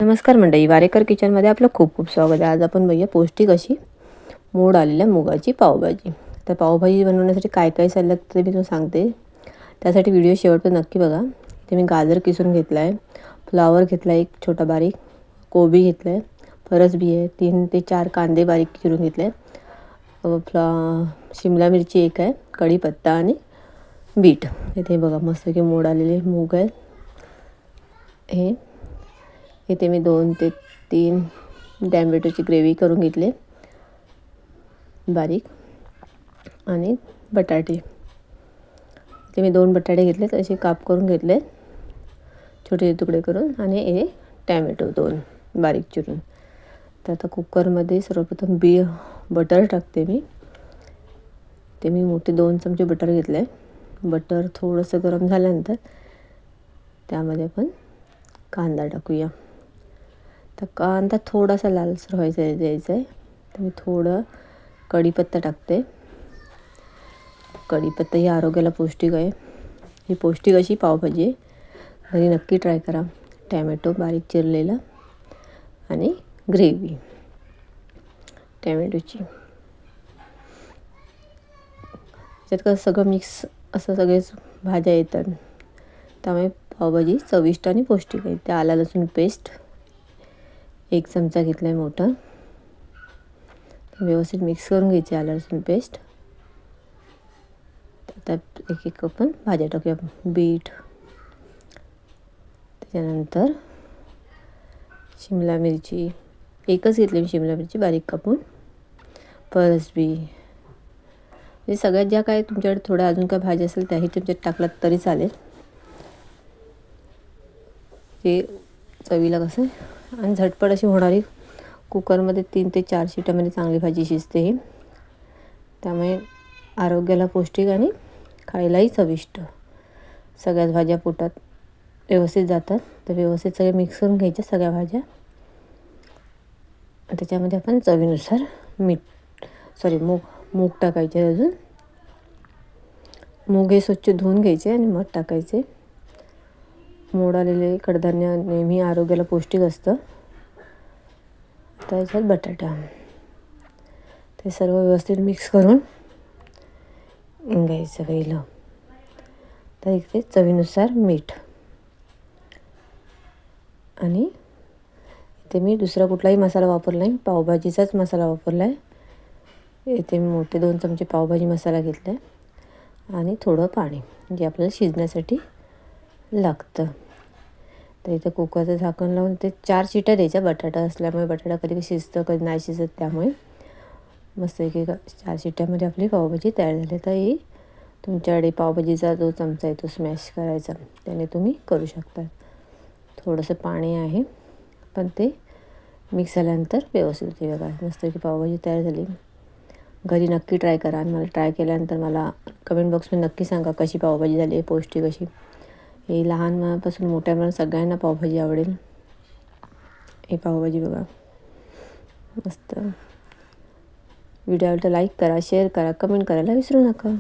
नमस्कार मंडळी, वारेकर किचनमध्ये आपलं खूप खूप स्वागत आहे. आज आपण बघूया पौष्टिक अशी मोड आलेल्या मुगाची पावभाजी. तर पावभाजी बनवण्यासाठी काय काय साहित्य ते मी तुम्हाला सांगते. त्यासाठी व्हिडिओ शेवटपर्यंत नक्की बघा. इथे मी गाजर किसून घेतला आहे, फ्लावर घेतला आहे, एक छोटा बारीक कोबी घेतला आहे, फरसबी आहे, 3 ते 4 कांदे बारीक चिरून घेतले आहेत, शिमला मिरची एक आहे, कढीपत्ता आणि बीट. इथे बघा मस्तपैकी मोड आलेले मूग आहेत. इथे मी 2 ते 3 टॅमॅटोची ग्रेव्ही करून घेतले बारीक, आणि बटाटे. इथे मी 2 बटाटे घेतले, तसे काप करून घेतले छोटे तुकडे करून, आणि हे टॅमॅटो 2 बारीक चिरून. तर आता कुकरमध्ये सर्वप्रथम बटर टाकते मी. ते मी मोठे 2 चमचे बटर घेतले. बटर थोडंसं गरम झाल्यानंतर त्यामध्ये आपण कांदा टाकूया. तर कांदा थोडासा लालसर द्यायचा आहे. तर मी थोडं कढीपत्ता टाकते. कढीपत्ता ही आरोग्याला पौष्टिक आहे. ही पौष्टिक अशी पावभाजी आहे, घरी नक्की ट्राय करा. टॅमॅटो बारीक चिरलेला आणि ग्रेव्ही टॅमॅटोची. त्याच्यात कसं सगळं मिक्स असं सगळेच भाज्या येतात, त्यामुळे पावभाजी चविष्ट आणि पौष्टिक आहे. त्या आला लसूण पेस्ट 1 चमचा घेतला आहे मोठा. व्यवस्थित मिक्स करून घ्यायची आलं लसूण पेस्ट. त्यात एक आपण भाज्या टाकूया. बीट, त्याच्यानंतर शिमला मिरची एकच घेतली मी, शिमला मिरची बारीक कापून, फरसबी. म्हणजे सगळ्यात ज्या काय तुमच्याकडे थोड्या अजून काय भाज्या असेल त्याही तुमच्यात टाकलात तरी चालेल. हे चवीला कसं आणि झटपट अशी होणारी, कुकरमध्ये 3 ते 4 शिट्यामध्ये चांगली भाजी शिजते ही. त्यामुळे आरोग्याला पौष्टिक आणि खायलाही चविष्ट. सगळ्याच भाज्या पोटात व्यवस्थित जातात. तर व्यवस्थित सगळे मिक्स करून घ्यायच्या सगळ्या भाज्या. त्याच्यामध्ये आपण चवीनुसार मूग टाकायचे. अजून मूग हे स्वच्छ धुवून घ्यायचे आणि मग टाकायचे. मोड आलेले कडधान्य नेहमी आरोग्याला पौष्टिक असतं. त्याच्यात बटाटा, ते सर्व व्यवस्थित मिक्स करून घ्यायचं पहिलं. तर इथे चवीनुसार मीठ, आणि इथे मी दुसरा कुठलाही मसाला वापरला नाही, पावभाजीचाच मसाला वापरला आहे. इथे मी मोठे 2 चमचे पावभाजी मसाला घेतला आहे, आणि थोडं पाणी जे आपल्याला शिजण्यासाठी लागतं. तर इथं कुकरचं झाकण लावून ते 4 शिट्या द्यायच्या. बटाटा असल्यामुळे बटाटा कधी शिजतं कधी नाही शिजत, त्यामुळे मस्त 4 शिट्यामध्ये आपली पावभाजी तयार झाली. तर ही तुमच्याकडे पावभाजीचा जो चमचा आहे तो स्मॅश करायचा, त्याने तुम्ही करू शकता. थोडंसं पाणी आहे, पण ते मिक्स झाल्यानंतर व्यवस्थित होते. बघा मस्त पावभाजी तयार झाली. घरी नक्की ट्राय करा, आणि मला ट्राय केल्यानंतर मला कमेंट बॉक्समध्ये नक्की सांगा कशी पावभाजी झाली आहे, पौष्टिक अशी. हे लहानपणापासून मोठ्यापर्यंत सगळ्यांना पावभाजी आवडेल. ही पावभाजी बघा मस्त. व्हिडिओ आवडला लाईक करा, शेअर करा, कमेंट करायला विसरू नका.